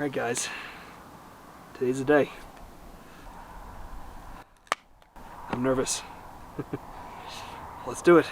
Alright guys, today's the day. I'm nervous. Let's do it.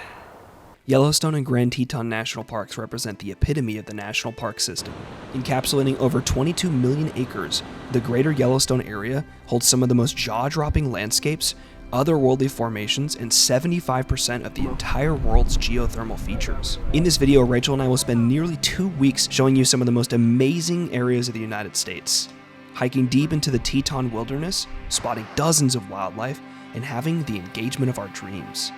Yellowstone and Grand Teton national parks represent the epitome of the national park system. Encapsulating over 22 million acres, the greater Yellowstone area holds some of the most jaw-dropping landscapes, otherworldly formations, and 75% of the entire world's geothermal features. In this video, Rachel and I will spend nearly 2 weeks showing you some of the most amazing areas of the United States, hiking deep into the Teton wilderness, spotting dozens of wildlife, and having the engagement of our dreams.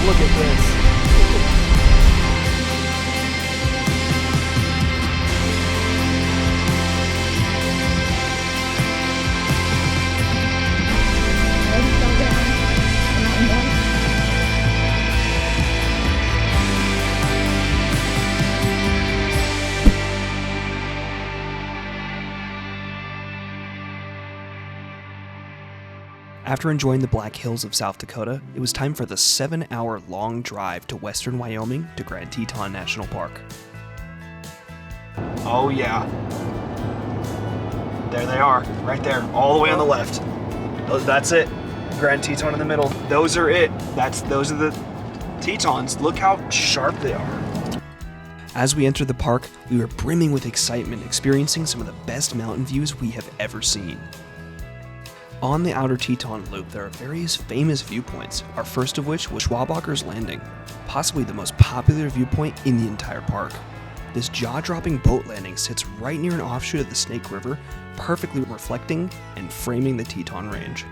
Look at this. After enjoying the Black Hills of South Dakota, it was time for the 7-hour-long drive to western Wyoming to Grand Teton National Park. Oh yeah. There they are, right there, all the way on the left. That's it. Grand Teton in the middle. Those are it. Those are the Tetons. Look how sharp they are. As we entered the park, we were brimming with excitement, experiencing some of the best mountain views we have ever seen. On the outer Teton Loop, there are various famous viewpoints, our first of which was Schwabacher's Landing, possibly the most popular viewpoint in the entire park. This jaw-dropping boat landing sits right near an offshoot of the Snake River, perfectly reflecting and framing the Teton Range.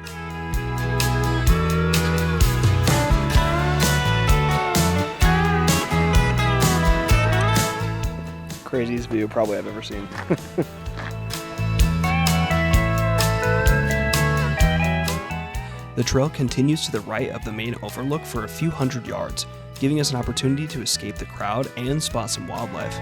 Craziest view probably I've ever seen. The trail continues to the right of the main overlook for a few hundred yards, giving us an opportunity to escape the crowd and spot some wildlife.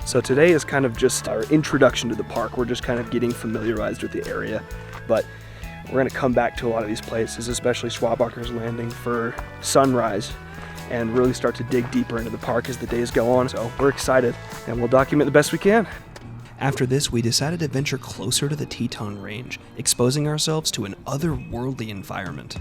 So today is kind of just our introduction to the park. We're just kind of getting familiarized with the area, but we're going to come back to a lot of these places, especially Schwabacher's Landing, for sunrise and really start to dig deeper into the park as the days go on. So we're excited and we'll document the best we can. After this, we decided to venture closer to the Teton Range, exposing ourselves to an otherworldly environment.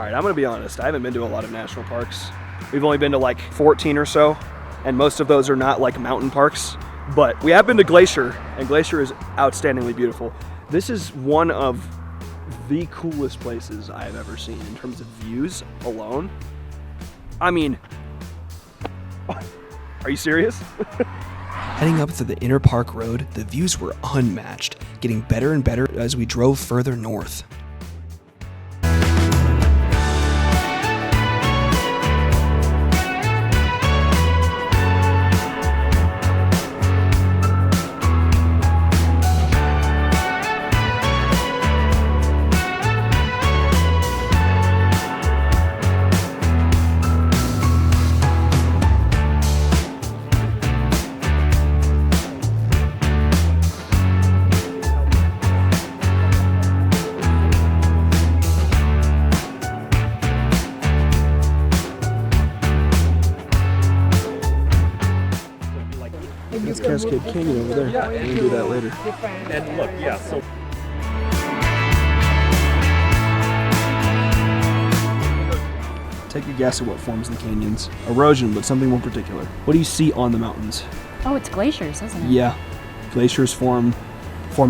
I'm gonna be honest, I haven't been to a lot of national parks. We've only been to like 14 or so, and most of those are not like mountain parks, but we have been to Glacier, and Glacier is outstandingly beautiful. This is one of the coolest places I have ever seen in terms of views alone. I mean, are you serious? Heading up through the inner park road, the views were unmatched, getting better and better as we drove further north. That's Cascade Canyon over there. We can do that later. And look, yeah, so Take a guess at what forms the canyons. Erosion, but something more particular. What do you see on the mountains? Oh, it's glaciers, isn't it? Yeah. Glaciers formed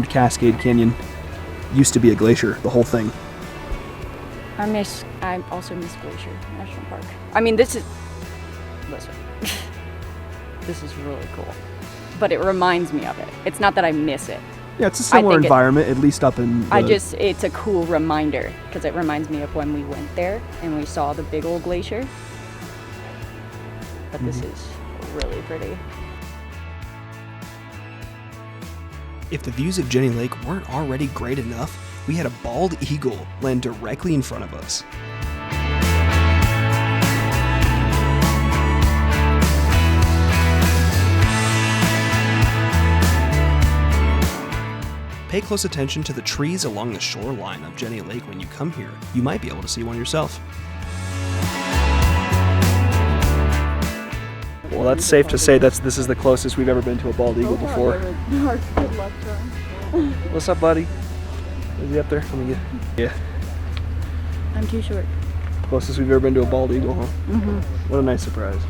Cascade Canyon. Used to be a glacier, the whole thing. Our I also miss Glacier National Park. I mean, listen, this is really cool, but it reminds me of it. It's not that I miss it. Yeah, it's a similar environment, at least up in it's a cool reminder, because it reminds me of when we went there and we saw the big old glacier. But this is really pretty. If the views of Jenny Lake weren't already great enough, we had a bald eagle land directly in front of us. Pay close attention to the trees along the shoreline of Jenny Lake when you come here. You might be able to see one yourself. Well, that's safe to say this is the closest we've ever been to a bald eagle before. Good luck, John. What's up, buddy? Is he up there? Let me get. Yeah. I'm too short. Closest we've ever been to a bald eagle, huh? What a nice surprise.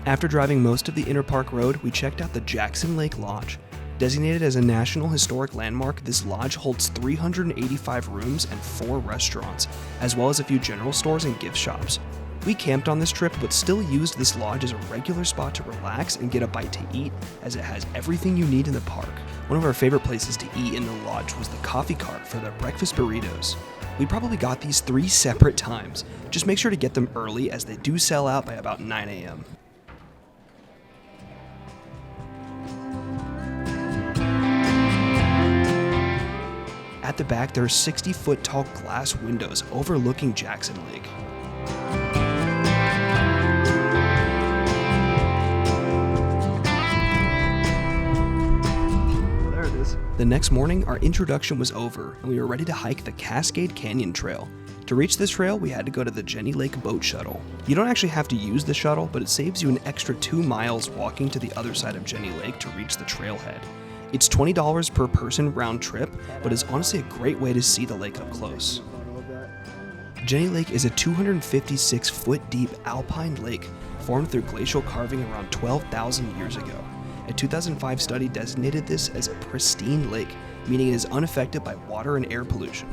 After driving most of the Inner Park Road, we checked out the Jackson Lake Lodge. Designated as a National Historic Landmark, this lodge holds 385 rooms and 4 restaurants, as well as a few general stores and gift shops. We camped on this trip, but still used this lodge as a regular spot to relax and get a bite to eat, as it has everything you need in the park. One of our favorite places to eat in the lodge was the coffee cart for their breakfast burritos. We probably got these 3 separate times. Just make sure to get them early, as they do sell out by about 9 a.m. At the back, there are 60-foot tall glass windows overlooking Jackson Lake. There it is. The next morning, our introduction was over, and we were ready to hike the Cascade Canyon Trail. To reach this trail, we had to go to the Jenny Lake boat shuttle. You don't actually have to use the shuttle, but it saves you an extra 2 miles walking to the other side of Jenny Lake to reach the trailhead. It's $20 per person round trip, but is honestly a great way to see the lake up close. Jenny Lake is a 256-foot deep alpine lake formed through glacial carving around 12,000 years ago. A 2005 study designated this as a pristine lake, meaning it is unaffected by water and air pollution.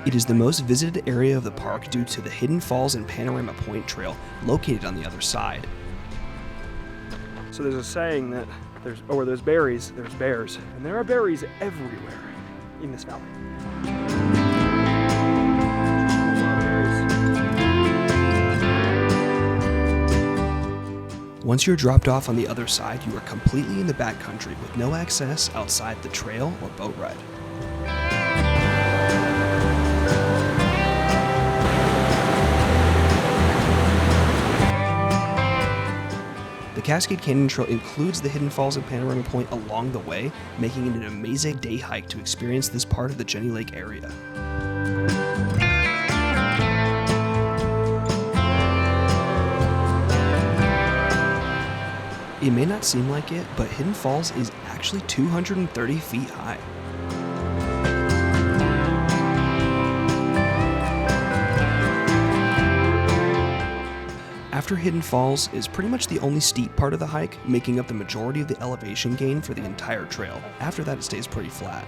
It is the most visited area of the park due to the Hidden Falls and Panorama Point Trail located on the other side. So there's a saying that where there's berries, there's bears. And there are berries everywhere in this valley. Once you're dropped off on the other side, you are completely in the backcountry with no access outside the trail or boat ride. The Cascade Canyon Trail includes the Hidden Falls and Panorama Point along the way, making it an amazing day hike to experience this part of the Jenny Lake area. It may not seem like it, but Hidden Falls is actually 230 feet high. After Hidden Falls is pretty much the only steep part of the hike, making up the majority of the elevation gain for the entire trail. After that, it stays pretty flat.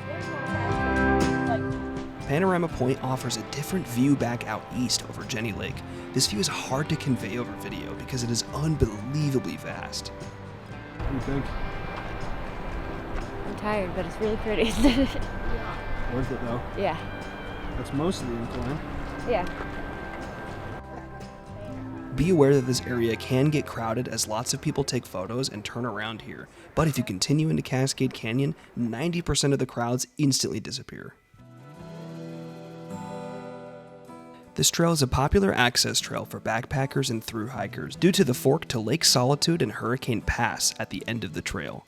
Panorama Point offers a different view back out east over Jenny Lake. This view is hard to convey over video because it is unbelievably vast. What do you think? I'm tired, but it's really pretty. Worth it though. Yeah. That's most of the incline. Yeah. Be aware that this area can get crowded as lots of people take photos and turn around here, but if you continue into Cascade Canyon, 90% of the crowds instantly disappear. This trail is a popular access trail for backpackers and thru hikers due to the fork to Lake Solitude and Hurricane Pass at the end of the trail.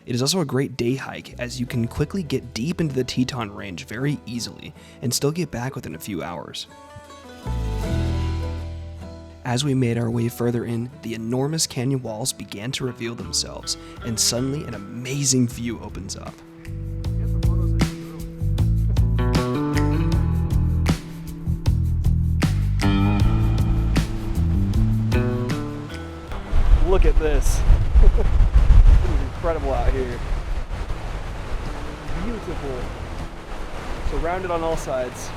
It is also a great day hike as you can quickly get deep into the Teton Range very easily and still get back within a few hours. As we made our way further in, the enormous canyon walls began to reveal themselves, and suddenly an amazing view opens up. Look at this. This is incredible out here. Beautiful. Surrounded on all sides.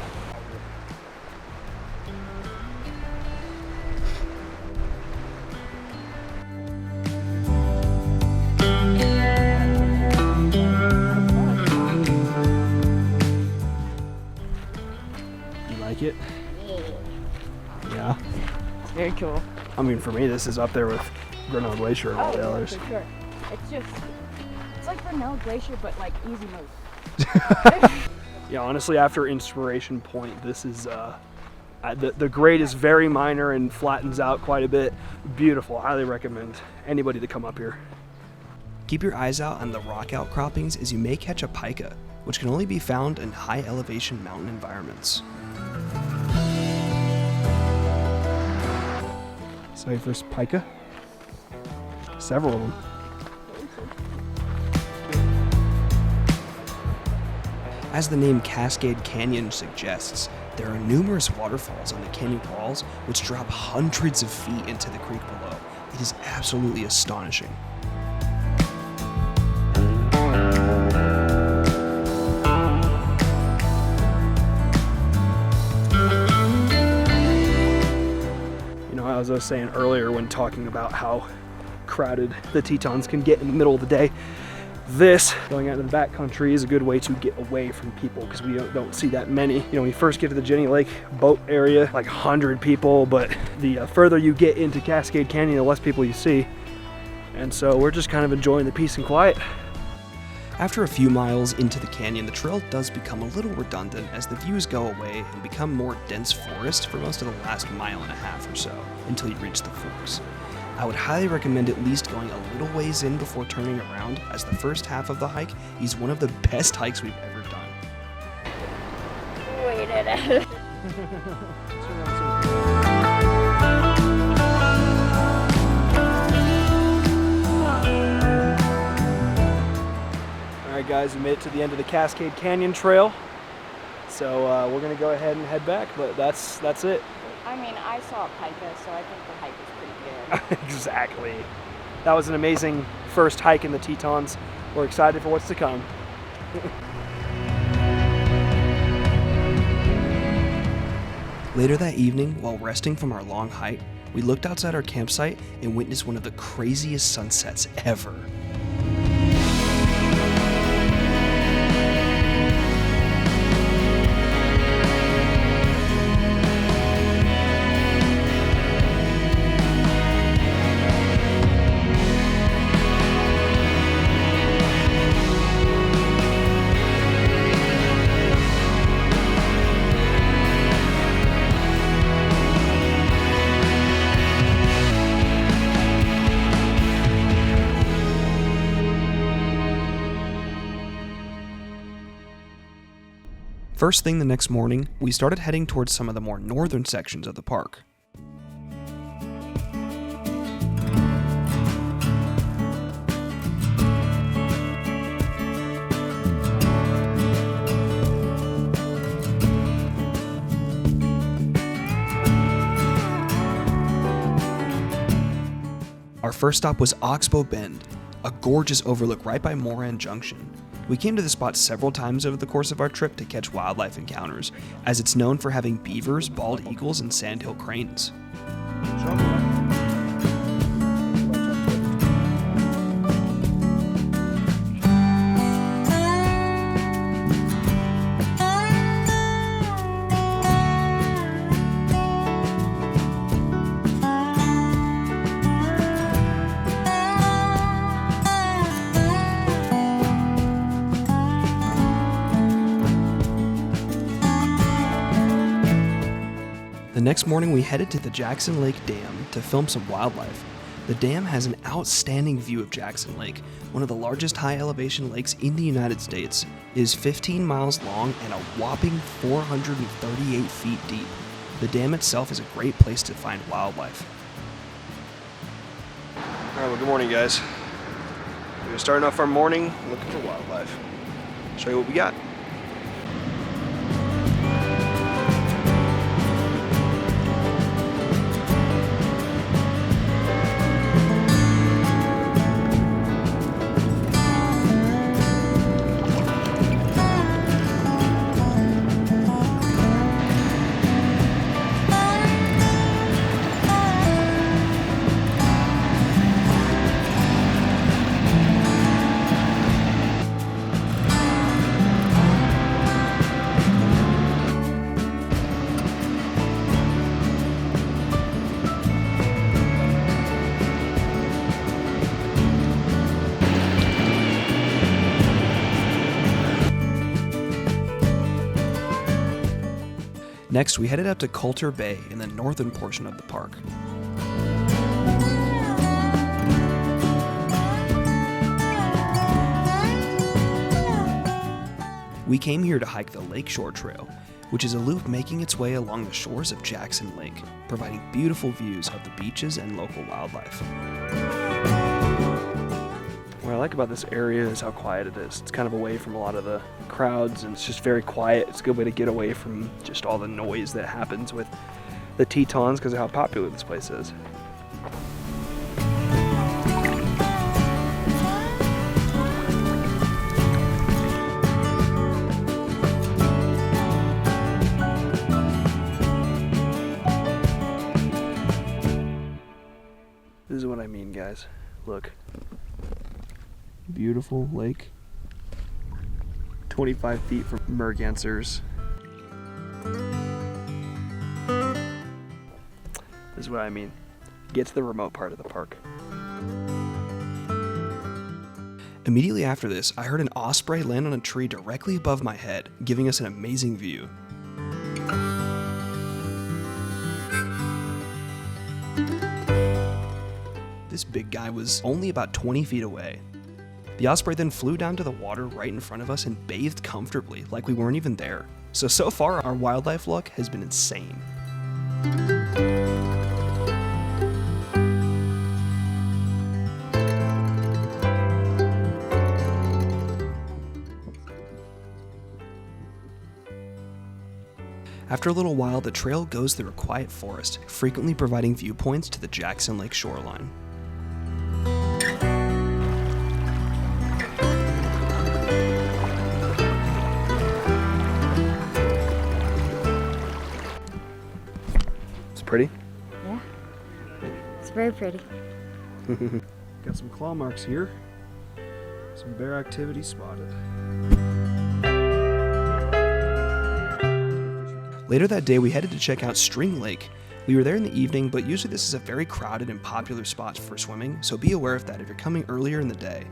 You like it? Yeah. It's very cool. I mean, for me, this is up there with Grinnell Glacier and all the others. For sure. It's like Grinnell Glacier, but like easy mode. Yeah, honestly, after Inspiration Point, this is the grade is very minor and flattens out quite a bit. Beautiful. Highly recommend anybody to come up here. Keep your eyes out on the rock outcroppings as you may catch a pika, which can only be found in high elevation mountain environments. So your first pika? Several of them. As the name Cascade Canyon suggests, there are numerous waterfalls on the canyon walls which drop hundreds of feet into the creek below. It is absolutely astonishing. You know, as I was saying earlier when talking about how crowded the Tetons can get in the middle of the day, this, going out to the backcountry, is a good way to get away from people because we don't see that many. You know, when you first get to the Jenny Lake boat area, like 100 people, but the further you get into Cascade Canyon, the less people you see. And so we're just kind of enjoying the peace and quiet. After a few miles into the canyon, the trail does become a little redundant as the views go away and become more dense forest for most of the last mile and a half or so until you reach the forks. I would highly recommend at least going a little ways in before turning around, as the first half of the hike is one of the best hikes we've ever done. Wait a minute. Alright guys, we made it to the end of the Cascade Canyon Trail. So we're gonna go ahead and head back, but that's it. I mean, I saw a pika, so I think the hike is pretty good. Exactly. That was an amazing first hike in the Tetons. We're excited for what's to come. Later that evening, while resting from our long hike, we looked outside our campsite and witnessed one of the craziest sunsets ever. First thing the next morning, we started heading towards some of the more northern sections of the park. Our first stop was Oxbow Bend, a gorgeous overlook right by Moran Junction. We came to the spot several times over the course of our trip to catch wildlife encounters, as it's known for having beavers, bald eagles, and sandhill cranes. The next morning, we headed to the Jackson Lake Dam to film some wildlife. The dam has an outstanding view of Jackson Lake, one of the largest high-elevation lakes in the United States. It is 15 miles long and a whopping 438 feet deep. The dam itself is a great place to find wildlife. All right, well, good morning, guys. We're starting off our morning looking for wildlife. Show you what we got. Next, we headed out to Colter Bay in the northern portion of the park. We came here to hike the Lakeshore Trail, which is a loop making its way along the shores of Jackson Lake, providing beautiful views of the beaches and local wildlife. What I like about this area is how quiet it is. It's kind of away from a lot of the crowds, and it's just very quiet. It's a good way to get away from just all the noise that happens with the Tetons because of how popular this place is. This is what I mean, guys. Look. Beautiful lake. 25 feet from mergansers. This is what I mean. Get to the remote part of the park. Immediately after this, I heard an osprey land on a tree directly above my head, giving us an amazing view. This big guy was only about 20 feet away. The osprey then flew down to the water right in front of us and bathed comfortably, like we weren't even there. So far, our wildlife luck has been insane. After a little while, the trail goes through a quiet forest, frequently providing viewpoints to the Jackson Lake shoreline. Pretty? Yeah, it's very pretty. Got some claw marks here. Some bear activity spotted. Later that day, we headed to check out String Lake. We were there in the evening, but usually this is a very crowded and popular spot for swimming, so be aware of that if you're coming earlier in the day.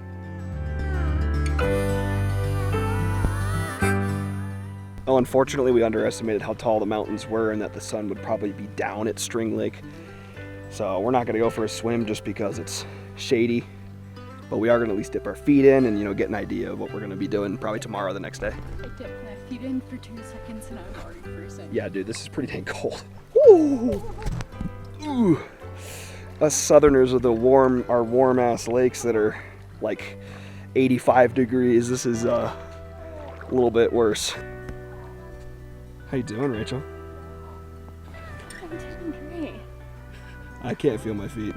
Oh, unfortunately, we underestimated how tall the mountains were and that the sun would probably be down at String Lake. So we're not going to go for a swim just because it's shady. But we are going to at least dip our feet in and, get an idea of what we're going to be doing probably tomorrow or the next day. I dipped my feet in for 2 seconds and I'm already freezing. Yeah, dude, this is pretty dang cold. Woo! Ooh. Us southerners with our warm-ass lakes that are like 85 degrees. This is a little bit worse. How you doing, Rachel? I'm doing great. I can't feel my feet.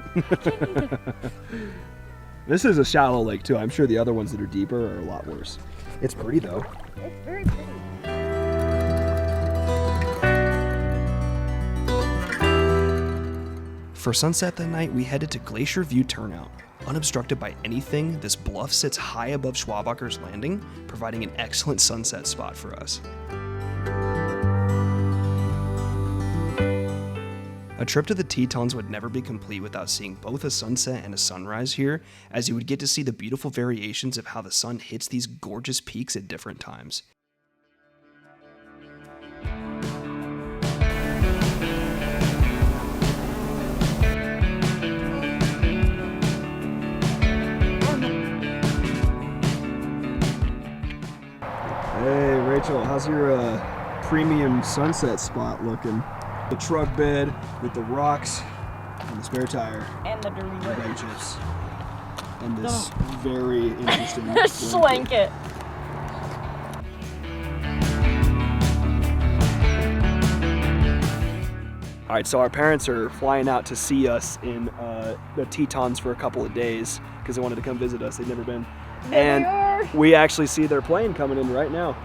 This is a shallow lake too. I'm sure the other ones that are deeper are a lot worse. It's pretty though. It's very pretty. For sunset that night, we headed to Glacier View Turnout. Unobstructed by anything, this bluff sits high above Schwabacher's Landing, providing an excellent sunset spot for us. A trip to the Tetons would never be complete without seeing both a sunset and a sunrise here, as you would get to see the beautiful variations of how the sun hits these gorgeous peaks at different times. Hey Rachel, how's your premium sunset spot looking? The truck bed with the rocks and the spare tire And the dirty and bag chips and this very interesting Swank it. All right, so our parents are flying out to see us in the Tetons for a couple of days because they wanted to come visit us. They'd never been. There they are. We actually see their plane coming in right now.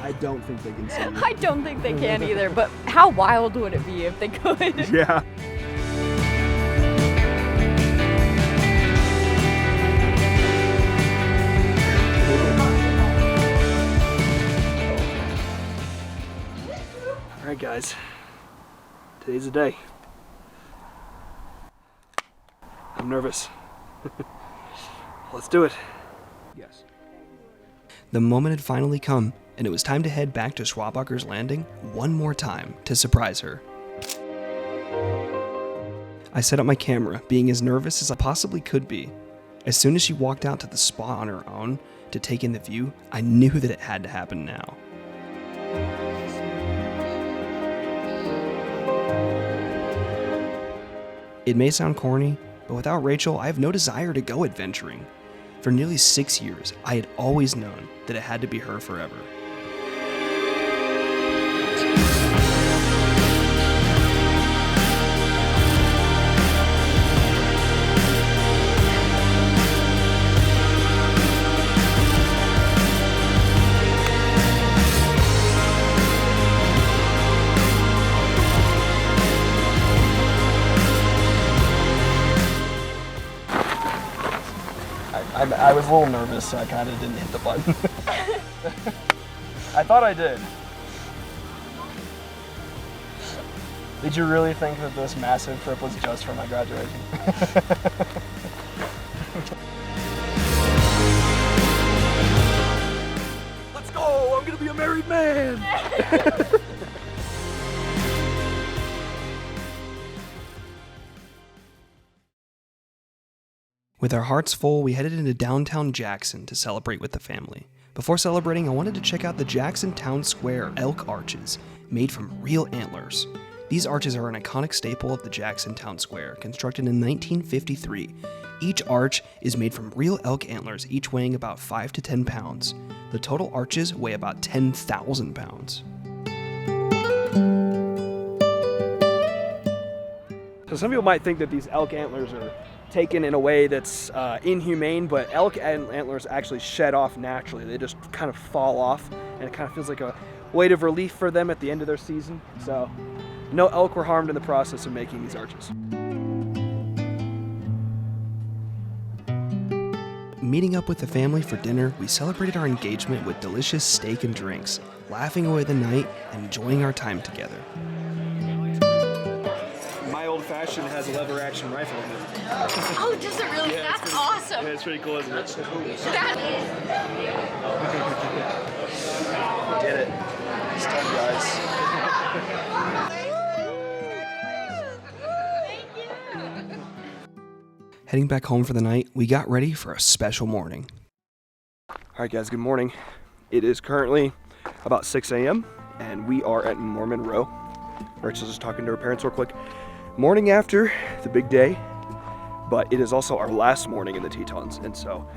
I don't think they can see you. I don't think they can either, but how wild would it be if they could? Yeah. All right, guys. Today's the day. I'm nervous. Let's do it. Yes. The moment had finally come, and it was time to head back to Schwabacher's Landing one more time to surprise her. I set up my camera, being as nervous as I possibly could be. As soon as she walked out to the spot on her own to take in the view, I knew that it had to happen now. It may sound corny, but without Rachel, I have no desire to go adventuring. For nearly 6 years, I had always known that it had to be her forever. I was a little nervous, so I kind of didn't hit the button. I thought I did. Did you really think that this massive trip was just for my graduation? Let's go! I'm gonna be a married man! With our hearts full, we headed into downtown Jackson to celebrate with the family. Before celebrating, I wanted to check out the Jackson Town Square elk arches, made from real antlers. These arches are an iconic staple of the Jackson Town Square, constructed in 1953. Each arch is made from real elk antlers, each weighing about 5 to 10 pounds. The total arches weigh about 10,000 pounds. So some people might think that these elk antlers are taken in a way that's inhumane, but elk antlers actually shed off naturally. They just kind of fall off, and it kind of feels like a weight of relief for them at the end of their season. So no elk were harmed in the process of making these arches. Meeting up with the family for dinner, we celebrated our engagement with delicious steak and drinks, laughing away the night and enjoying our time together. My old fashioned has a lever action rifle in it. Oh, does it really? Yeah, That's awesome. Yeah, it's pretty cool, isn't it? That Did it. It's done, guys. Heading back home for the night, we got ready for a special morning. All right, guys, good morning. It is currently about 6 a.m. and we are at Mormon Row. Rachel's just talking to her parents real quick. Morning after the big day, but it is also our last morning in the Tetons, and so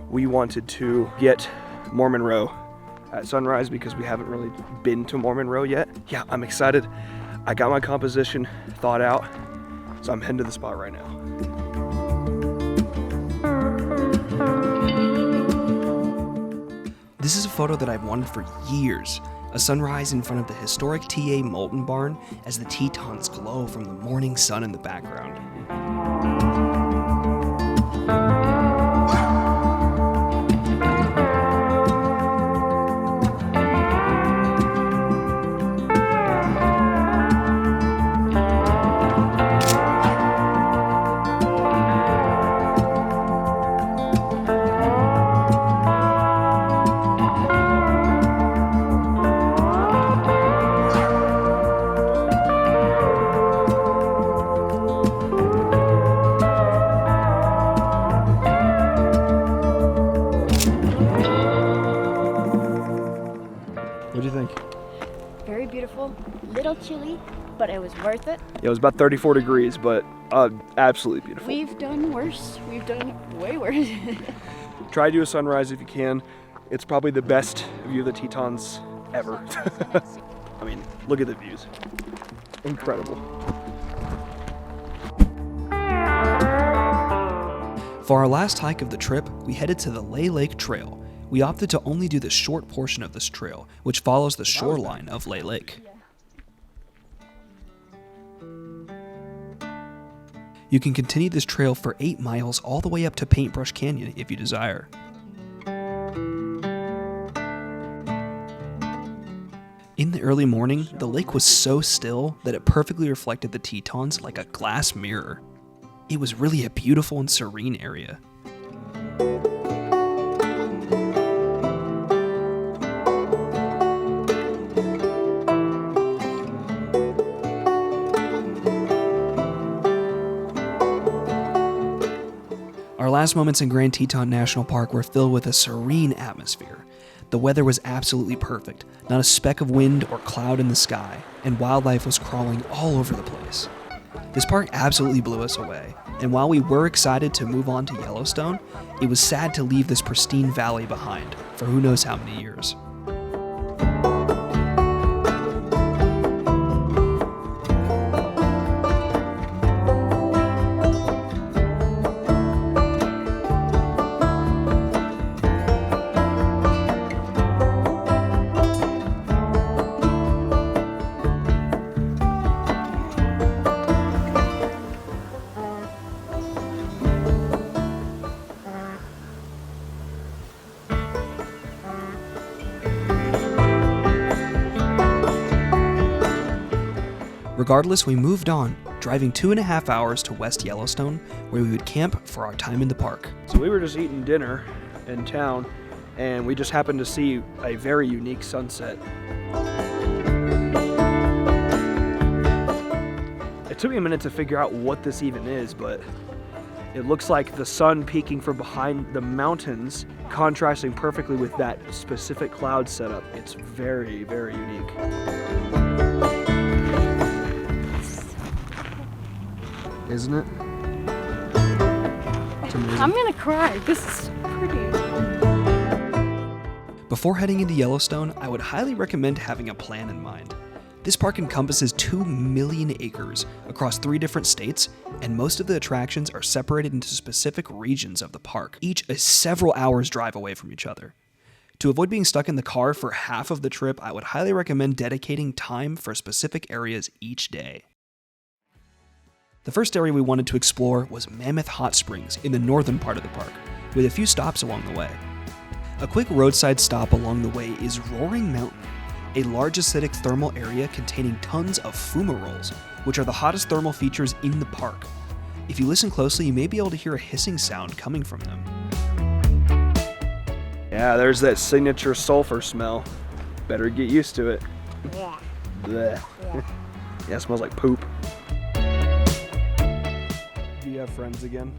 we wanted to get Mormon Row at sunrise because we haven't really been to Mormon Row yet. Yeah, I'm excited. I got my composition thought out, so I'm heading to the spot right now. This is a photo that I've wanted for years. A sunrise in front of the historic TA Molten Barn as the Tetons glow from the morning sun in the background. What do you think? very beautiful, little chilly, but it was worth it. Yeah, it was about 34 degrees, but absolutely beautiful. We've done worse. We've done way worse. Try to do a sunrise if you can. It's probably the best view of the Tetons ever. I mean, look at the views. Incredible. For our last hike of the trip, we headed to the Leigh Lake Trail. We opted to only do the short portion of this trail, which follows the shoreline of Leigh Lake. You can continue this trail for 8 miles all the way up to Paintbrush Canyon if you desire. In the early morning, the lake was so still that it perfectly reflected the Tetons like a glass mirror. It was really a beautiful and serene area. Our last moments in Grand Teton National Park were filled with a serene atmosphere. The weather was absolutely perfect, not a speck of wind or cloud in the sky, and wildlife was crawling all over the place. This park absolutely blew us away, and while we were excited to move on to Yellowstone, it was sad to leave this pristine valley behind for who knows how many years. Regardless, we moved on, driving 2.5 hours to West Yellowstone, where we would camp for our time in the park. So we were just eating dinner in town, and we just happened to see a very unique sunset. It took me a minute to figure out what this even is, but it looks like the sun peeking from behind the mountains, contrasting perfectly with that specific cloud setup. It's very, very unique. Isn't it? It's amazing. I'm gonna cry. This is pretty. Before heading into Yellowstone, I would highly recommend having a plan in mind. This park encompasses 2 million acres across 3 different states, and most of the attractions are separated into specific regions of the park, each a several hours drive away from each other. To avoid being stuck in the car for half of the trip, I would highly recommend dedicating time for specific areas each day. The first area we wanted to explore was Mammoth Hot Springs in the northern part of the park, with a few stops along the way. A quick roadside stop along the way is Roaring Mountain, a large acidic thermal area containing tons of fumaroles, which are the hottest thermal features in the park. If you listen closely, you may be able to hear a hissing sound coming from them. Yeah, there's that signature sulfur smell. Better get used to it. Yeah. Blech. Yeah. Yeah, it smells like poop. Do you have friends again?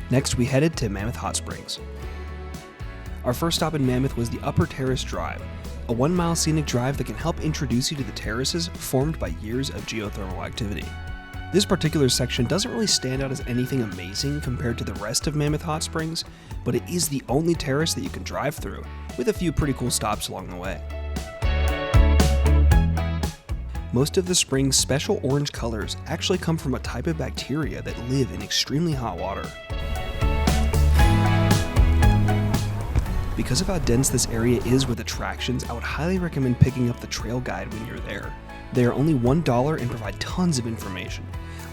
Next, we headed to Mammoth Hot Springs. Our first stop in Mammoth was the Upper Terrace Drive, a 1-mile scenic drive that can help introduce you to the terraces formed by years of geothermal activity. This particular section doesn't really stand out as anything amazing compared to the rest of Mammoth Hot Springs, but it is the only terrace that you can drive through, with a few pretty cool stops along the way. Most of the spring's special orange colors actually come from a type of bacteria that live in extremely hot water. Because of how dense this area is with attractions, I would highly recommend picking up the trail guide when you're there. They are only $1 and provide tons of information.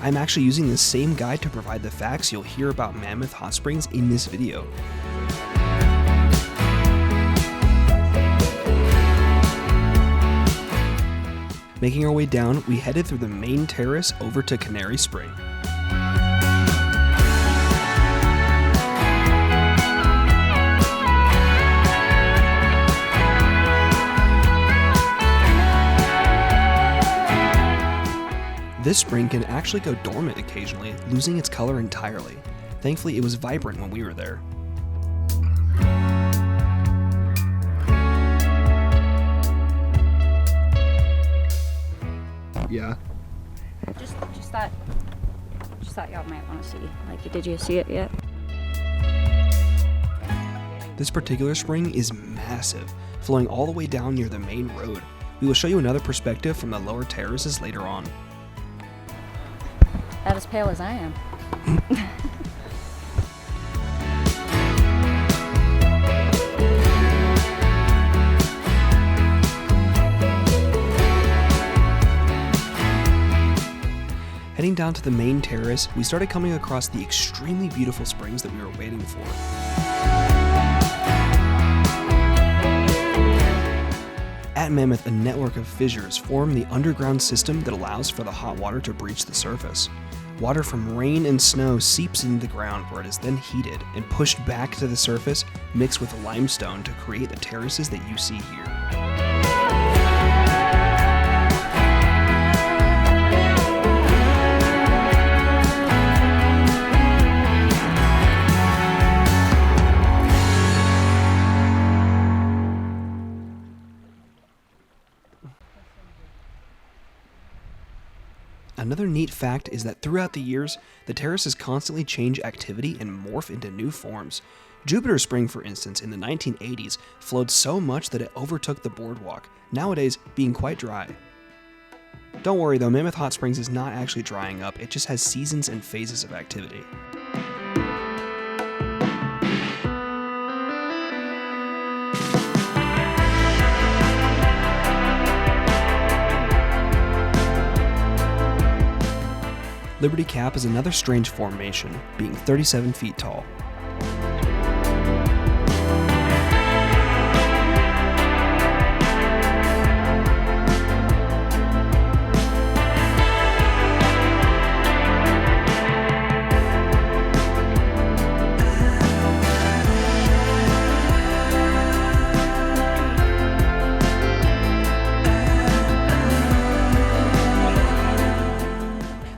I'm actually using the same guide to provide the facts you'll hear about Mammoth Hot Springs in this video. Making our way down, we headed through the main terrace over to Canary Spring. This spring can actually go dormant occasionally, losing its color entirely. Thankfully, it was vibrant when we were there. Yeah. Just thought y'all might want to see. Like, did you see it yet? This particular spring is massive, flowing all the way down near the main road. We will show you another perspective from the lower terraces later on. Not as pale as I am. Heading down to the main terrace, we started coming across the extremely beautiful springs that we were waiting for. At Mammoth, a network of fissures form the underground system that allows for the hot water to breach the surface. Water from rain and snow seeps into the ground where it is then heated and pushed back to the surface, mixed with limestone to create the terraces that you see here. Another neat fact is that throughout the years, the terraces constantly change activity and morph into new forms. Jupiter Spring, for instance, in the 1980s, flowed so much that it overtook the boardwalk, nowadays being quite dry. Don't worry though, Mammoth Hot Springs is not actually drying up, it just has seasons and phases of activity. Liberty Cap is another strange formation, being 37 feet tall.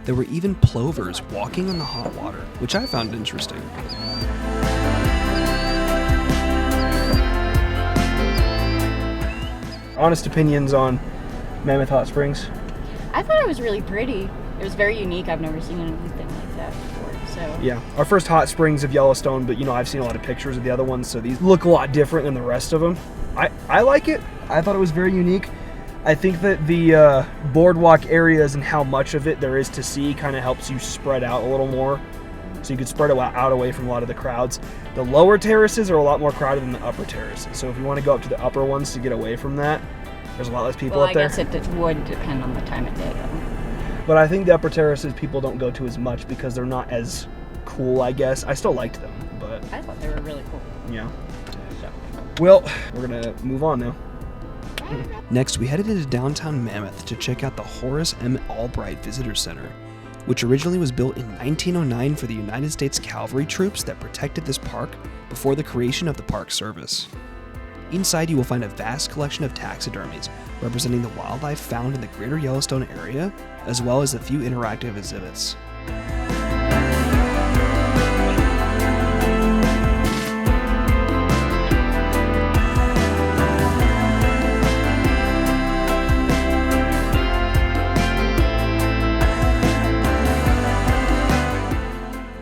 There were even plovers walking on the hot water, which I found interesting. Honest opinions on Mammoth Hot Springs? I thought it was really pretty. It was very unique. I've never seen anything like that before. So Yeah, our first hot springs of Yellowstone, but I've seen a lot of pictures of the other ones, so these look a lot different than the rest of them. I like it. I thought it was very unique. I think that the boardwalk areas and how much of it there is to see kind of helps you spread out a little more. So you could spread it out away from a lot of the crowds. The lower terraces are a lot more crowded than the upper terraces. So if you want to go up to the upper ones to get away from that, there's a lot less people up there. I guess it would depend on the time of day though. But I think the upper terraces people don't go to as much because they're not as cool, I guess. I still liked them, but I thought they were really cool. yeah. So. Well, we're going to move on now. Next, we headed into downtown Mammoth to check out the Horace M. Albright Visitor Center, which originally was built in 1909 for the United States Cavalry troops that protected this park before the creation of the Park Service. Inside, you will find a vast collection of taxidermies representing the wildlife found in the greater Yellowstone area, as well as a few interactive exhibits.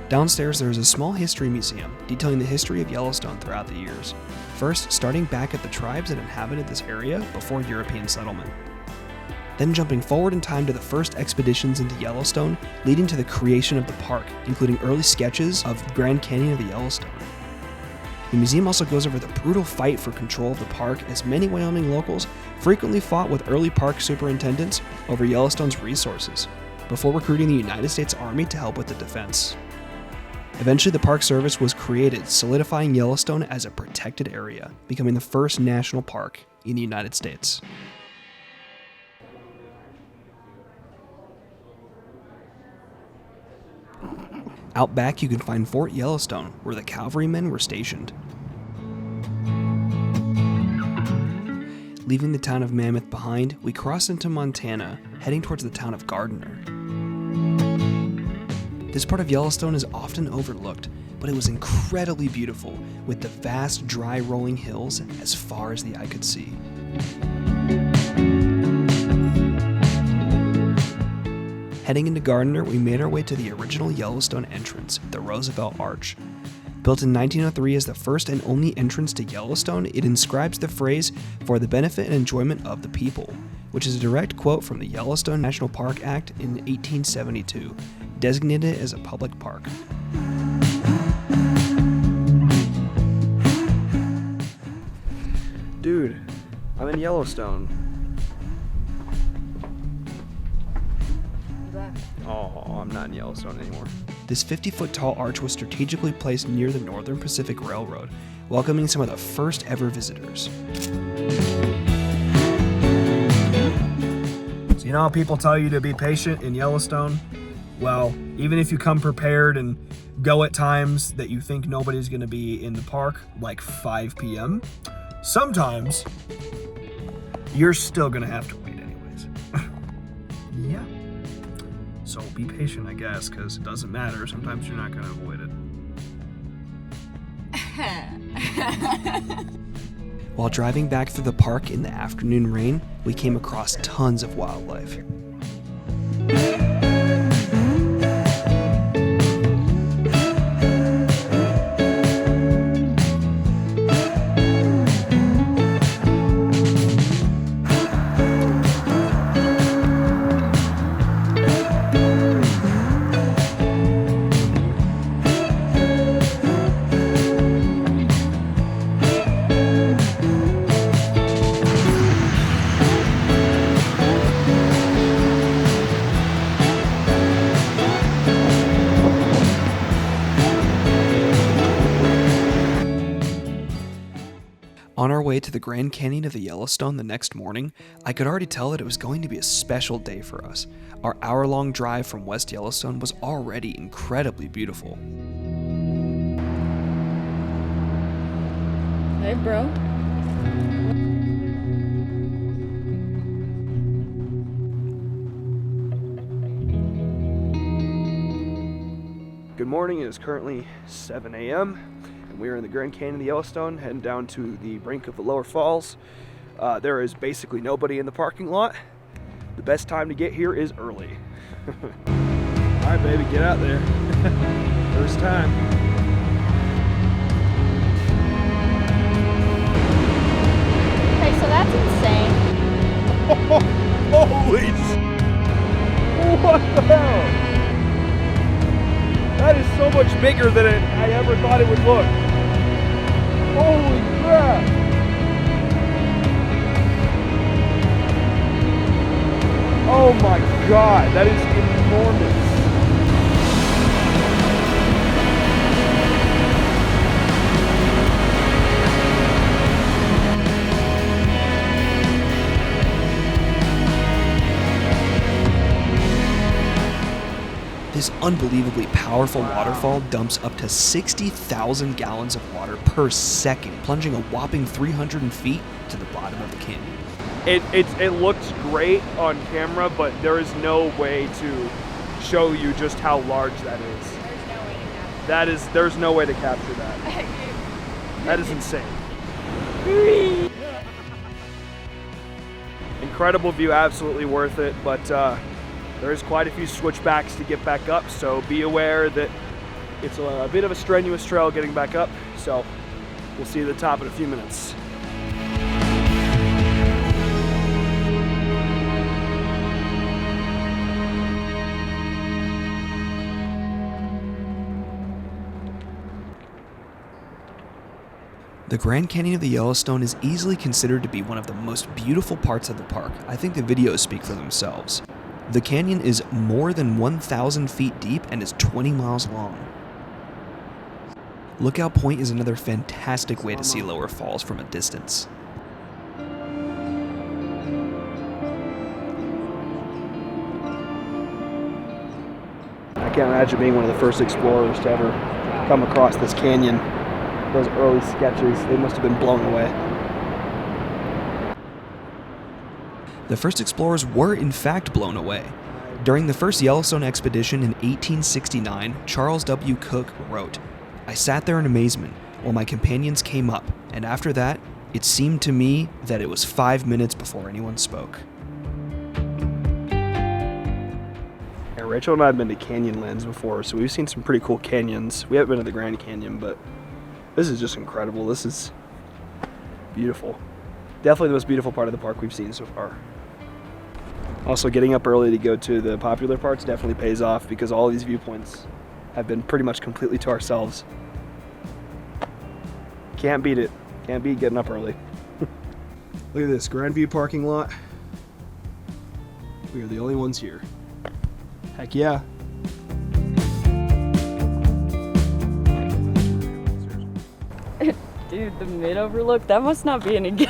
Downstairs, there is a small history museum detailing the history of Yellowstone throughout the years, first starting back at the tribes that inhabited this area before European settlement. Then jumping forward in time to the first expeditions into Yellowstone, leading to the creation of the park, including early sketches of the Grand Canyon of the Yellowstone. The museum also goes over the brutal fight for control of the park, as many Wyoming locals frequently fought with early park superintendents over Yellowstone's resources, before recruiting the United States Army to help with the defense. Eventually, the Park Service was created, solidifying Yellowstone as a protected area, becoming the first national park in the United States. Out back, you can find Fort Yellowstone, where the cavalrymen were stationed. Leaving the town of Mammoth behind, we crossed into Montana, heading towards the town of Gardiner. This part of Yellowstone is often overlooked, but it was incredibly beautiful, with the vast, dry rolling hills as far as the eye could see. Heading into Gardiner, we made our way to the original Yellowstone entrance, the Roosevelt Arch. Built in 1903 as the first and only entrance to Yellowstone, it inscribes the phrase, "for the benefit and enjoyment of the people," which is a direct quote from the Yellowstone National Park Act in 1872, designated as a public park. Dude, I'm in Yellowstone. Oh, I'm not in Yellowstone anymore. This 50-foot tall arch was strategically placed near the Northern Pacific Railroad, welcoming some of the first ever visitors. You know how people tell you to be patient in Yellowstone? Well, even if you come prepared and go at times that you think nobody's gonna be in the park, like 5 p.m., sometimes you're still gonna have to wait anyways. Yeah. So be patient, I guess, because it doesn't matter. Sometimes you're not gonna avoid it. While driving back through the park in the afternoon rain, we came across tons of wildlife. On our way to the Grand Canyon of the Yellowstone the next morning, I could already tell that it was going to be a special day for us. Our hour-long drive from West Yellowstone was already incredibly beautiful. Hey, bro. Good morning, it is currently 7 a.m. and we are in the Grand Canyon of the Yellowstone, heading down to the brink of the lower falls. There is basically nobody in the parking lot. The best time to get here is early. All right, baby, get out there. First time. Okay, so that's insane. Holy! What the hell? That is so much bigger than I ever thought it would look. Holy crap! Oh my god, that is enormous. This unbelievably powerful waterfall dumps up to 60,000 gallons of water per second, plunging a whopping 300 feet to the bottom of the canyon. It looks great on camera, but there is no way to show you just how large that is. There's no way to capture that. That is insane. Incredible view, absolutely worth it, but there is quite a few switchbacks to get back up, so be aware that it's a bit of a strenuous trail getting back up, so we'll see you at the top in a few minutes. The Grand Canyon of the Yellowstone is easily considered to be one of the most beautiful parts of the park. I think the videos speak for themselves. The canyon is more than 1,000 feet deep and is 20 miles long. Lookout Point is another fantastic way to see lower falls from a distance. I can't imagine being one of the first explorers to ever come across this canyon. Those early sketches, they must have been blown away. The first explorers were in fact blown away. During the first Yellowstone expedition in 1869, Charles W. Cook wrote, "I sat there in amazement while my companions came up, and after that, it seemed to me that it was 5 minutes before anyone spoke." Yeah, Rachel and I have been to Canyonlands before, so we've seen some pretty cool canyons. We haven't been to the Grand Canyon, but this is just incredible. This is beautiful. Definitely the most beautiful part of the park we've seen so far. Also, getting up early to go to the popular parts definitely pays off because all these viewpoints have been pretty much completely to ourselves. Can't beat it. Can't beat getting up early. Look at this, Grand View parking lot. We are the only ones here. Heck yeah. Dude, the mid overlook, that must not be any good.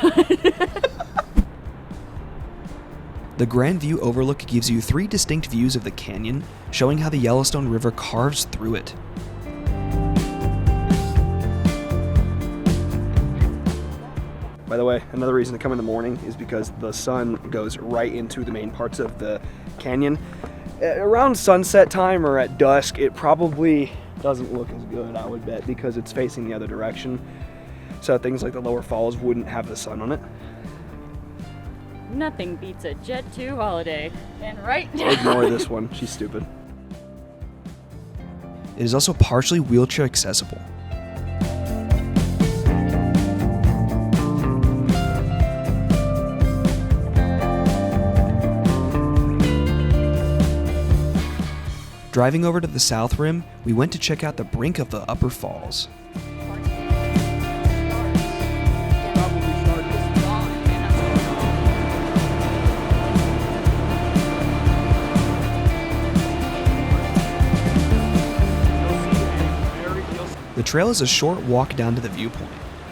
The Grand View overlook gives you 3 distinct views of the canyon, showing how the Yellowstone River carves through it. By the way, another reason to come in the morning is because the sun goes right into the main parts of the canyon. Around sunset time or at dusk, it probably doesn't look as good, I would bet, because it's facing the other direction. So things like the lower falls wouldn't have the sun on it. Nothing beats a Jet 2 holiday. And right now. Ignore this one, she's stupid. It is also partially wheelchair accessible. Driving over to the south rim, we went to check out the brink of the upper falls. The trail is a short walk down to the viewpoint.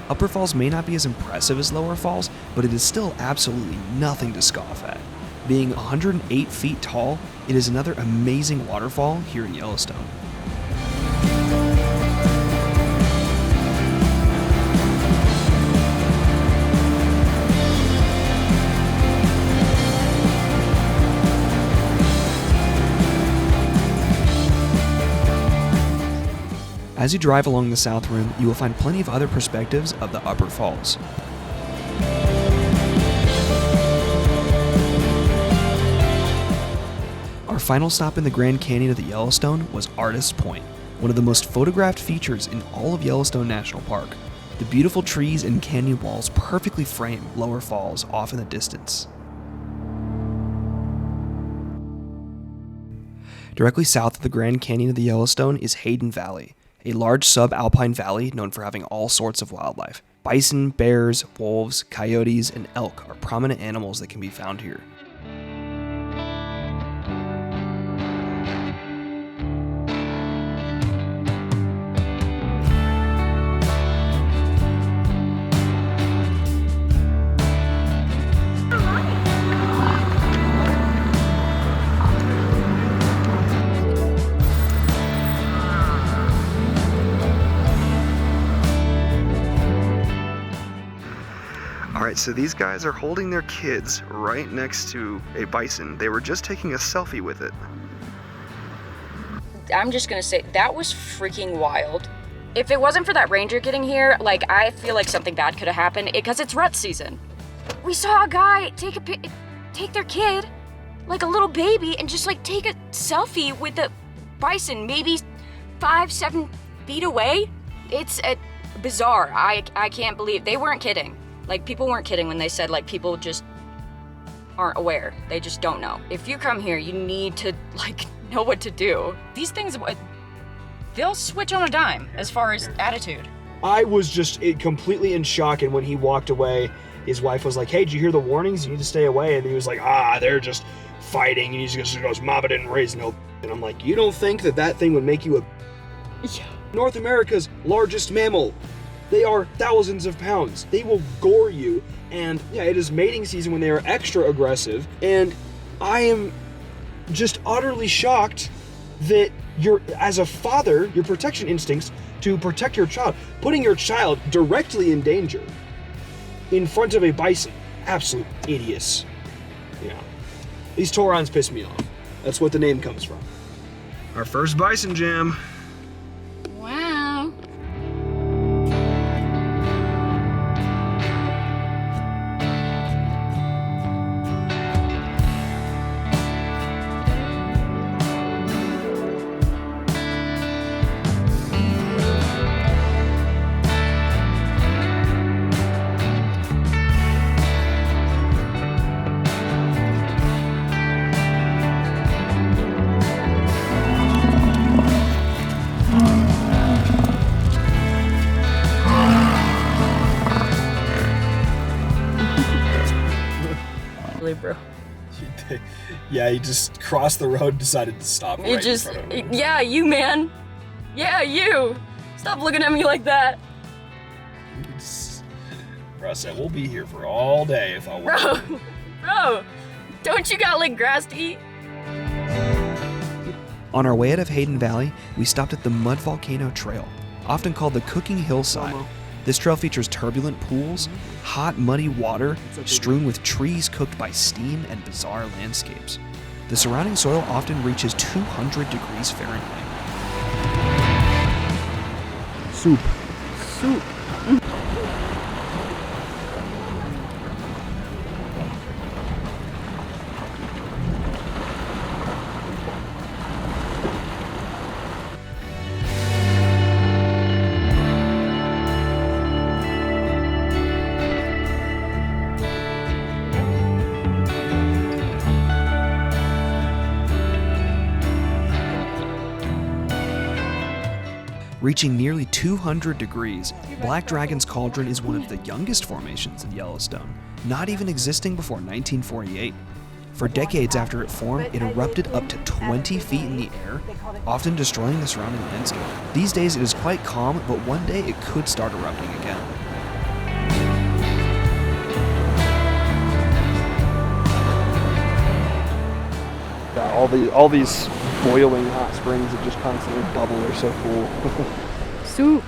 Upper Falls may not be as impressive as Lower Falls, but it is still absolutely nothing to scoff at. Being 108 feet tall, it is another amazing waterfall here in Yellowstone. As you drive along the south rim, you will find plenty of other perspectives of the upper falls. Our final stop in the Grand Canyon of the Yellowstone was Artist's Point, one of the most photographed features in all of Yellowstone National Park. The beautiful trees and canyon walls perfectly frame Lower Falls off in the distance. Directly south of the Grand Canyon of the Yellowstone is Hayden Valley, a large subalpine valley known for having all sorts of wildlife. Bison, bears, wolves, coyotes, and elk are prominent animals that can be found here. Alright, so these guys are holding their kids right next to a bison. They were just taking a selfie with it. I'm just gonna say, that was freaking wild. If it wasn't for that ranger getting here, like, I feel like something bad could have happened, because it's rut season. We saw a guy take their kid, like a little baby, and just like take a selfie with the bison, maybe 5-7 feet away. It's bizarre. I can't believe, they weren't kidding. Like, people weren't kidding when they said, like, people just aren't aware. They just don't know. If you come here, you need to, like, know what to do. These things, they'll switch on a dime as far as attitude. I was just completely in shock, and when he walked away, his wife was like, hey, did you hear the warnings? You need to stay away. And he was like, they're just fighting. And he just goes, Mama didn't raise no. And I'm like, you don't think that thing would make you a... Yeah. North America's largest mammal. They are thousands of pounds. They will gore you. And yeah, it is mating season when they are extra aggressive. And I am just utterly shocked that as a father, your protection instincts to protect your child, putting your child directly in danger in front of a bison. Absolute idiots. Yeah. These Taurons piss me off. That's what the name comes from. Our first bison jam. Wow. Bro. Yeah, he just crossed the road and decided to stop. You right just, yeah, you, man. Yeah, you. Stop looking at me like that. Bro said, we'll be here for all day if I want. Bro, Don't you got like grass to eat? On our way out of Hayden Valley, we stopped at the Mud Volcano Trail, often called the Cooking Hillside. This trail features turbulent pools, hot, muddy water strewn with trees cooked by steam, and bizarre landscapes. The surrounding soil often reaches 200 degrees Fahrenheit. Soup. Reaching nearly 200 degrees, Black Dragon's Cauldron is one of the youngest formations in Yellowstone, not even existing before 1948. For decades after it formed, it erupted up to 20 feet in the air, often destroying the surrounding landscape. These days it is quite calm, but one day it could start erupting again. All these boiling hot springs that just constantly bubble are so cool. Soup.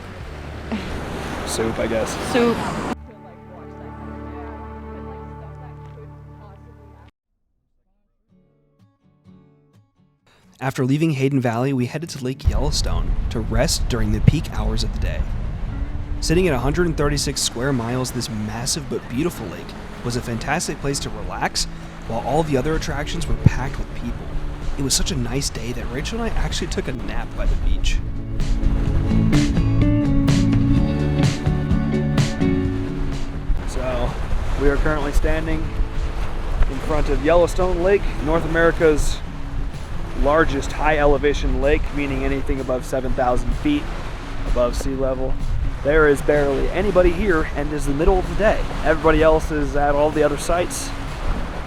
Soup, I guess. Soup. After leaving Hayden Valley, we headed to Lake Yellowstone to rest during the peak hours of the day. Sitting at 136 square miles, this massive but beautiful lake was a fantastic place to relax, while all the other attractions were packed with people. It was such a nice day that Rachel and I actually took a nap by the beach. So, we are currently standing in front of Yellowstone Lake, North America's largest high elevation lake, meaning anything above 7,000 feet above sea level. There is barely anybody here, and it is the middle of the day. Everybody else is at all the other sites.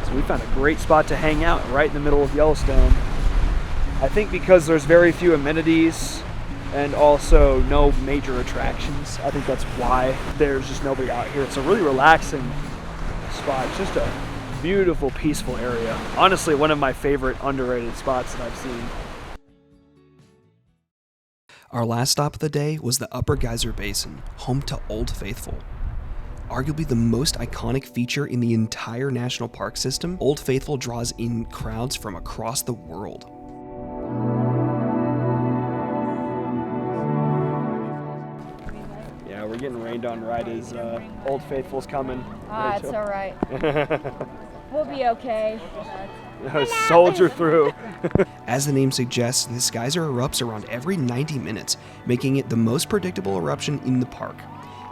So we found a great spot to hang out right in the middle of Yellowstone. I think because there's very few amenities and also no major attractions, I think that's why there's just nobody out here. It's a really relaxing spot. It's just a beautiful, peaceful area. Honestly, one of my favorite underrated spots that I've seen. Our last stop of the day was the Upper Geyser Basin, home to Old Faithful. Arguably the most iconic feature in the entire national park system, Old Faithful draws in crowds from across the world. Yeah, we're getting rained on right as Old Faithful's coming. It's all right. We'll be okay. Soldier through. As the name suggests, this geyser erupts around every 90 minutes, making it the most predictable eruption in the park.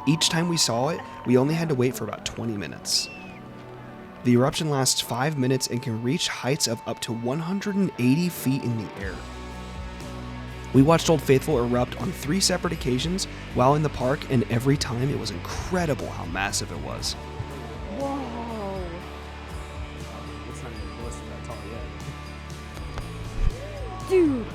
Each time we saw it, we only had to wait for about 20 minutes. The eruption lasts 5 minutes and can reach heights of up to 180 feet in the air. We watched Old Faithful erupt on 3 separate occasions while in the park, and every time it was incredible how massive it was. Whoa. It's not even close to that tall yet. Dude.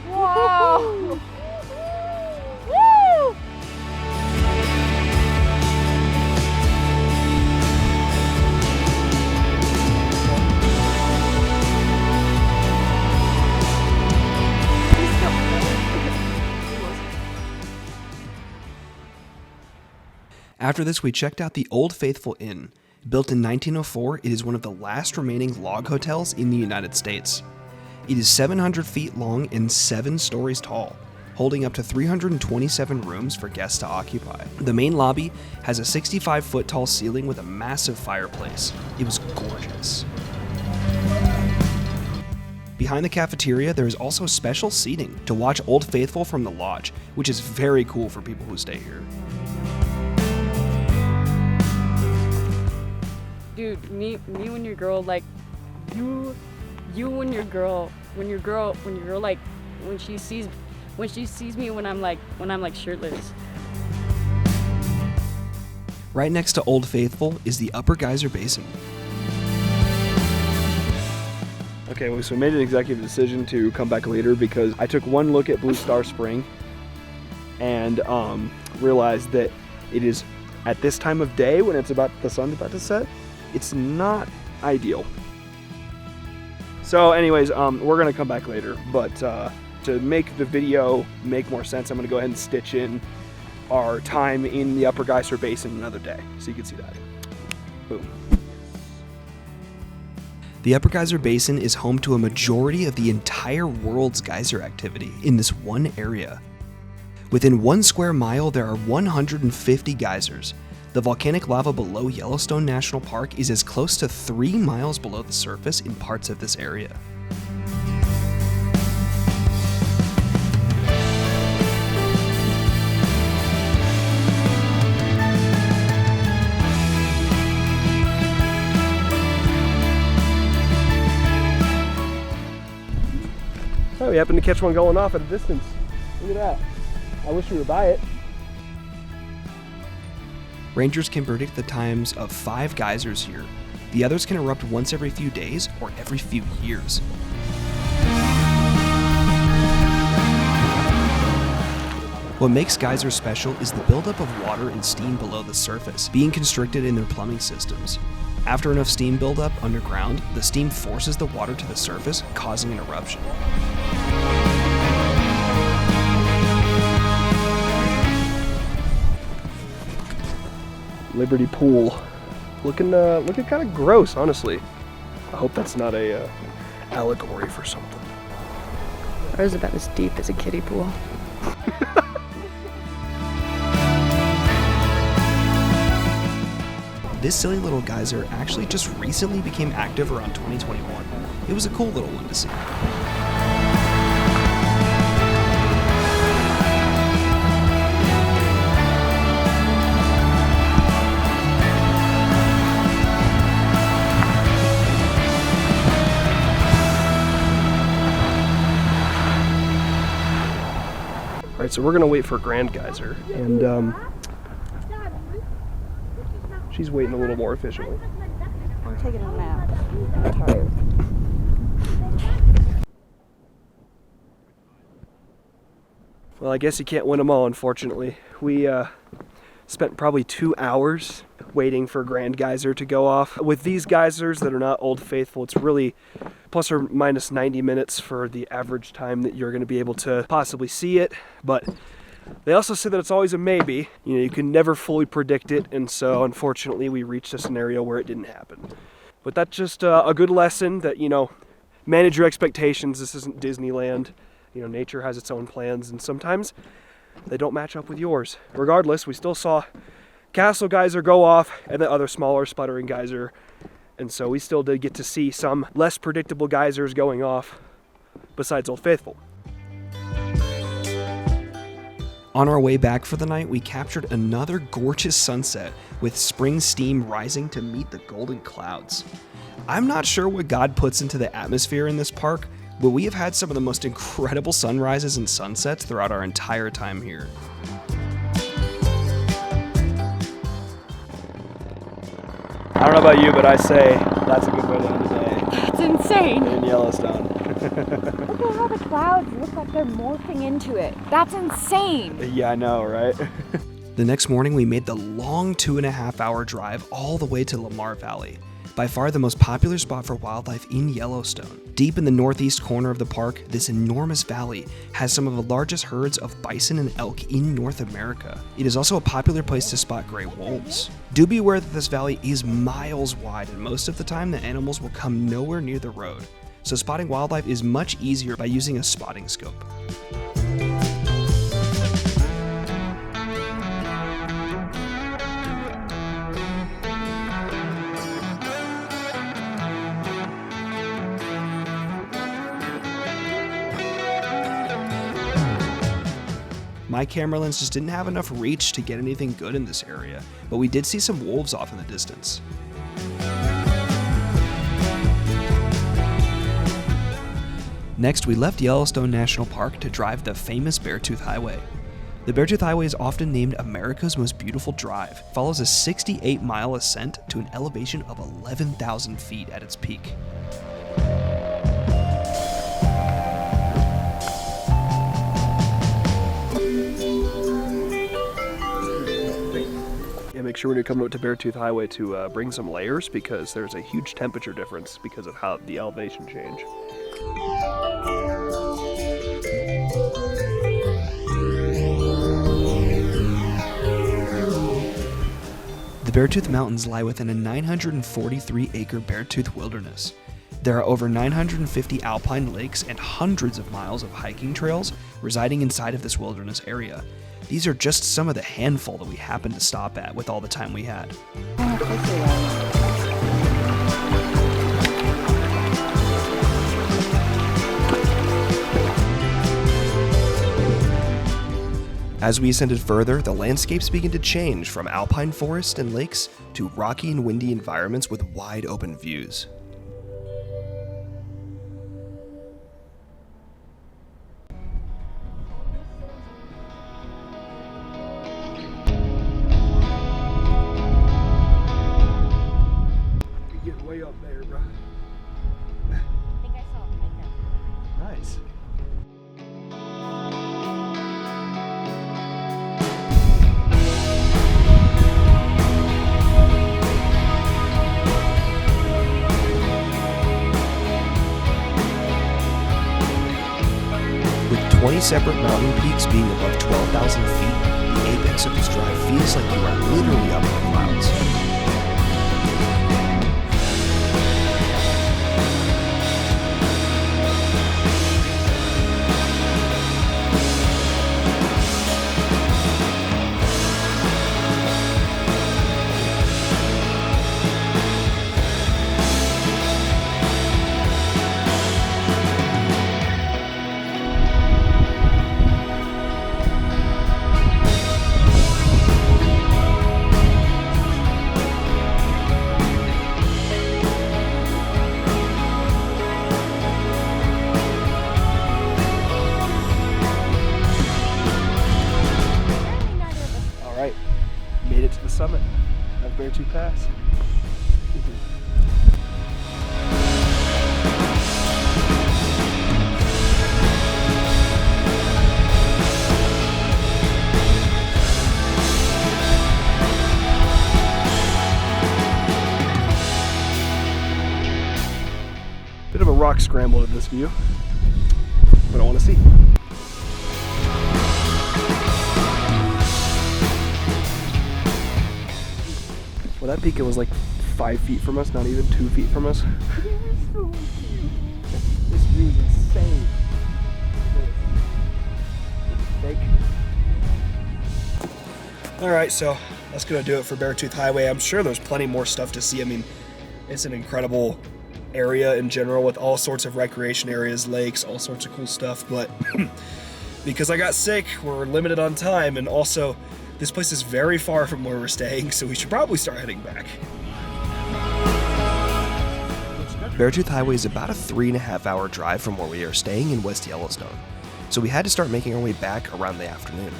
Whoa. Woo. After this, we checked out the Old Faithful Inn. Built in 1904, it is one of the last remaining log hotels in the United States. It is 700 feet long and 7 stories tall, holding up to 327 rooms for guests to occupy. The main lobby has a 65-foot tall ceiling with a massive fireplace. It was gorgeous. Behind the cafeteria, there is also special seating to watch Old Faithful from the lodge, which is very cool for people who stay here. Dude, me when your girl, like, you when your girl like, when she sees me when I'm like shirtless. Right next to Old Faithful is the Upper Geyser Basin. Okay, well, so we made an executive decision to come back later because I took one look at Blue Star Spring and realized that it is at this time of day when the sun's about to set, it's not ideal. So anyways, we're gonna come back later, but to make the video make more sense, I'm gonna go ahead and stitch in our time in the Upper Geyser Basin another day, so you can see that. Boom. The Upper Geyser Basin is home to a majority of the entire world's geyser activity in this one area. Within 1 square mile, there are 150 geysers. The volcanic lava below Yellowstone National Park is as close to 3 miles below the surface in parts of this area. Oh, we happened to catch one going off at a distance. Look at that. I wish we were by it. Rangers can predict the times of 5 geysers here. The others can erupt once every few days or every few years. What makes geysers special is the buildup of water and steam below the surface, being constricted in their plumbing systems. After enough steam buildup underground, the steam forces the water to the surface, causing an eruption. Liberty Pool. Looking kind of gross, honestly. I hope that's not a allegory for something. Ours is about as deep as a kiddie pool. This silly little geyser actually just recently became active around 2021. It was a cool little one to see. Alright, so we're gonna wait for Grand Geyser, and she's waiting a little more efficiently. I'm taking a nap. I'm tired. Well, I guess you can't win them all, unfortunately. We spent probably 2 hours waiting for Grand Geyser to go off. With these geysers that are not Old Faithful, it's really plus or minus 90 minutes for the average time that you're going to be able to possibly see it. But they also say that it's always a maybe. You know, you can never fully predict it, and so unfortunately we reached a scenario where it didn't happen. But that's just a good lesson that, you know, manage your expectations. This isn't Disneyland. You know, nature has its own plans, and sometimes they don't match up with yours. Regardless, we still saw Castle Geyser go off and the other smaller sputtering geyser, and so we still did get to see some less predictable geysers going off besides Old Faithful. On our way back for the night, we captured another gorgeous sunset with spring steam rising to meet the golden clouds. I'm not sure what God puts into the atmosphere in this park, but we have had some of the most incredible sunrises and sunsets throughout our entire time here. I don't know about you, but I say that's a good way to end the day That's insane. in Yellowstone. Look at how the clouds look like they're morphing into it. That's insane. Yeah, I know, right? The next morning, we made the long 2.5-hour drive all the way to Lamar Valley, by far the most popular spot for wildlife in Yellowstone. Deep in the northeast corner of the park, this enormous valley has some of the largest herds of bison and elk in North America. It is also a popular place to spot gray wolves. Do be aware that this valley is miles wide, and most of the time the animals will come nowhere near the road, so spotting wildlife is much easier by using a spotting scope. My camera lens just didn't have enough reach to get anything good in this area, but we did see some wolves off in the distance. Next, we left Yellowstone National Park to drive the famous Beartooth Highway. The Beartooth Highway is often named America's most beautiful drive. It follows a 68-mile ascent to an elevation of 11,000 feet at its peak. make sure when you're coming up to Beartooth Highway to bring some layers, because there's a huge temperature difference because of how the elevation change. The Beartooth Mountains lie within a 943-acre Beartooth wilderness. There are over 950 alpine lakes and hundreds of miles of hiking trails residing inside of this wilderness area. These are just some of the handful that we happened to stop at with all the time we had. As we ascended further, the landscapes began to change from alpine forest and lakes to rocky and windy environments with wide open views. You're getting way up there, bro. I think I saw a pike. Nice. With 20 separate mountain peaks being above 12,000 feet, the apex of this drive feels like you are literally up in the clouds. Made it to the summit of Beartooth Pass. Bit of a rock scramble to this view, but I want to see. Well, that peak, it was like 5 feet from us, not even 2 feet from us. This view is insane. Fake. Alright, so that's gonna do it for Beartooth Highway. I'm sure there's plenty more stuff to see. I mean, it's an incredible area in general with all sorts of recreation areas, lakes, all sorts of cool stuff, but because I got sick, we're limited on time, and also this place is very far from where we're staying, so we should probably start heading back. Beartooth Highway is about a 3.5-hour drive from where we are staying in West Yellowstone, so we had to start making our way back around the afternoon.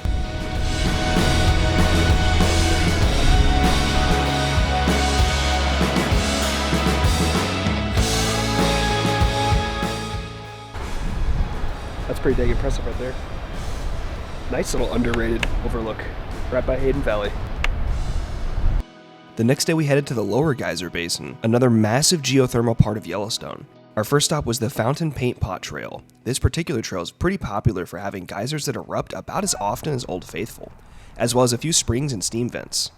That's pretty dang impressive right there. Nice little underrated overlook right by Hayden Valley. The next day we headed to the lower Geyser Basin, another massive geothermal part of Yellowstone. Our first stop was the Fountain Paint Pot Trail. This particular trail is pretty popular for having geysers that erupt about as often as Old Faithful, as well as a few springs and steam vents.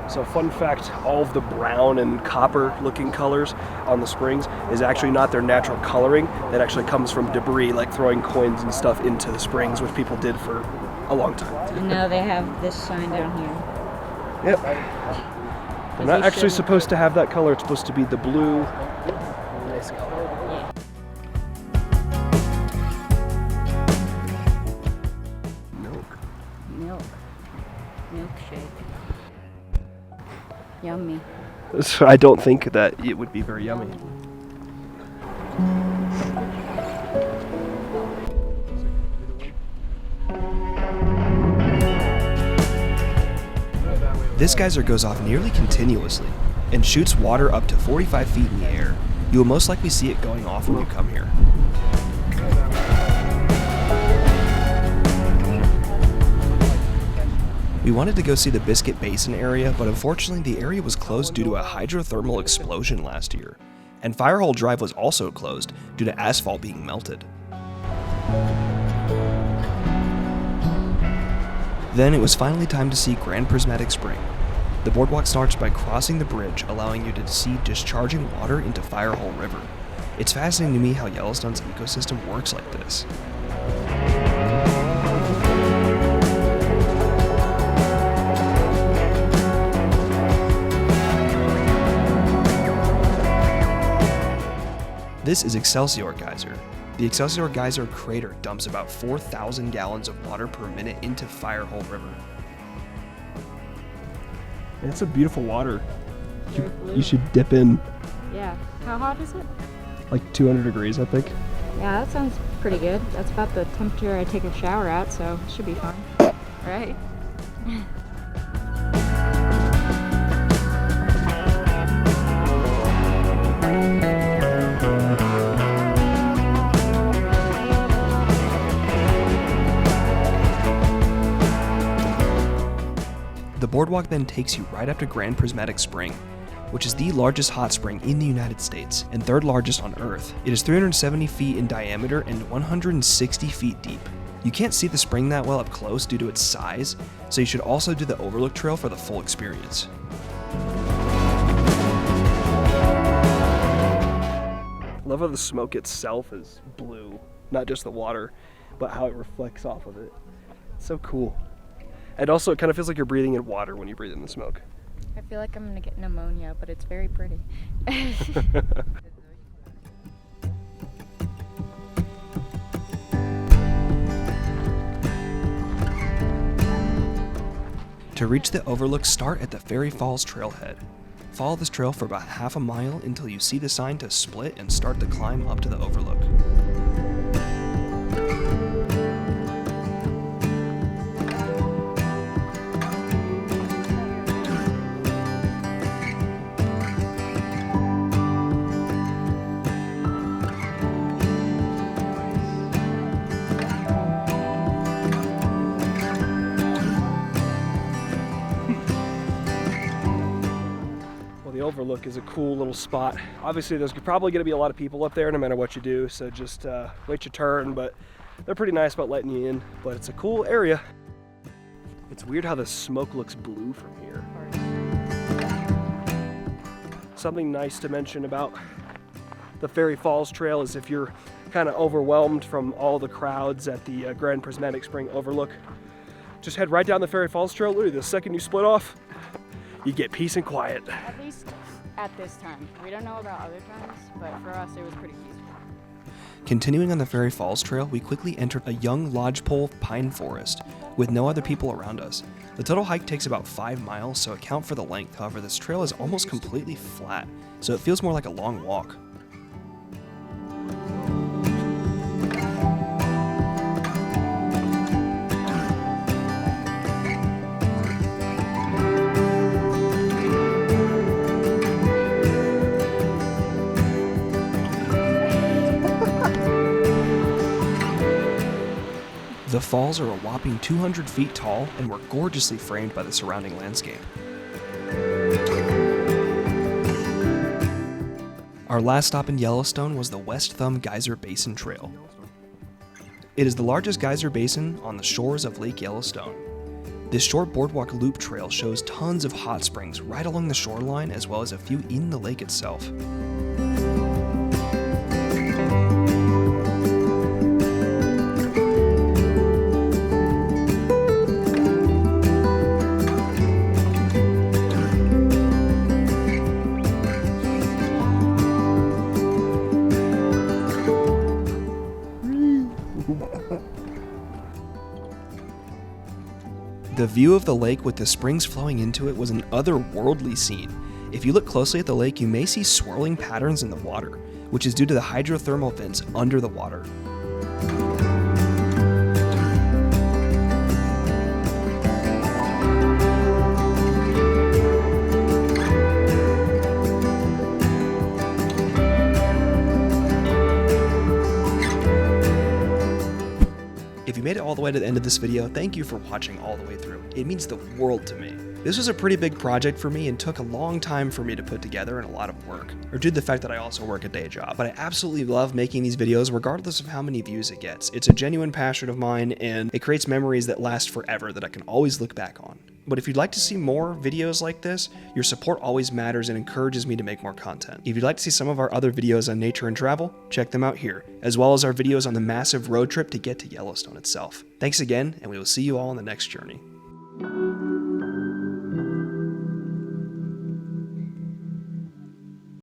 So fun fact, all of the brown and copper looking colors on the springs is actually not their natural coloring. That actually comes from debris, like throwing coins and stuff into the springs, which people did for a long time. And now they have this sign down here. Yep. They're not actually supposed to have that color. It's supposed to be the blue. Nice color. Yeah. Milk. Milkshake. Yummy. So I don't think that it would be very yummy. This geyser goes off nearly continuously and shoots water up to 45 feet in the air. You will most likely see it going off when you come here. We wanted to go see the Biscuit Basin area, but unfortunately the area was closed due to a hydrothermal explosion last year, and Firehole Drive was also closed due to asphalt being melted. Then it was finally time to see Grand Prismatic Spring. The boardwalk starts by crossing the bridge, allowing you to see discharging water into Firehole River. It's fascinating to me how Yellowstone's ecosystem works like this. This is Excelsior Geyser. The Excelsior Geyser crater dumps about 4,000 gallons of water per minute into Firehole River. It's a beautiful water. You should dip in. Yeah. How hot is it? Like 200 degrees, I think. Yeah, that sounds pretty good. That's about the temperature I take a shower at, so it should be fine. Right? The boardwalk then takes you right up to Grand Prismatic Spring, which is the largest hot spring in the United States and third largest on Earth. It is 370 feet in diameter and 160 feet deep. You can't see the spring that well up close due to its size, so you should also do the Overlook Trail for the full experience. I love how the smoke itself is blue, not just the water, but how it reflects off of it. It's so cool. And also, it kind of feels like you're breathing in water when you breathe in the smoke. I feel like I'm gonna get pneumonia, but it's very pretty. To reach the overlook, start at the Fairy Falls Trailhead. Follow this trail for about half a mile until you see the sign to split and start the climb up to the overlook. The overlook is a cool little spot. Obviously there's probably going to be a lot of people up there no matter what you do, so just wait your turn, but they're pretty nice about letting you in. But it's a cool area. It's weird how the smoke looks blue from here. Something nice to mention about the Fairy Falls Trail is if you're kind of overwhelmed from all the crowds at the Grand Prismatic Spring overlook, just head right down the Fairy Falls Trail. Literally the second you split off, you get peace and quiet. At least at this time. We don't know about other times, but for us it was pretty peaceful. Continuing on the Fairy Falls Trail, we quickly entered a young lodgepole pine forest with no other people around us. The total hike takes about 5 miles, so account for the length. However, this trail is almost completely flat, so it feels more like a long walk. The falls are a whopping 200 feet tall and were gorgeously framed by the surrounding landscape. Our last stop in Yellowstone was the West Thumb Geyser Basin Trail. It is the largest geyser basin on the shores of Lake Yellowstone. This short boardwalk loop trail shows tons of hot springs right along the shoreline as well as a few in the lake itself. The view of the lake with the springs flowing into it was an otherworldly scene. If you look closely at the lake, you may see swirling patterns in the water, which is due to the hydrothermal vents under the water. all the way to the end of this video, thank you for watching all the way through. It means the world to me. This was a pretty big project for me and took a long time for me to put together and a lot of work, or due to the fact that I also work a day job. But I absolutely love making these videos regardless of how many views it gets. It's a genuine passion of mine and it creates memories that last forever that I can always look back on. But if you'd like to see more videos like this, your support always matters and encourages me to make more content. If you'd like to see some of our other videos on nature and travel, check them out here, as well as our videos on the massive road trip to get to Yellowstone itself. Thanks again, and we will see you all on the next journey.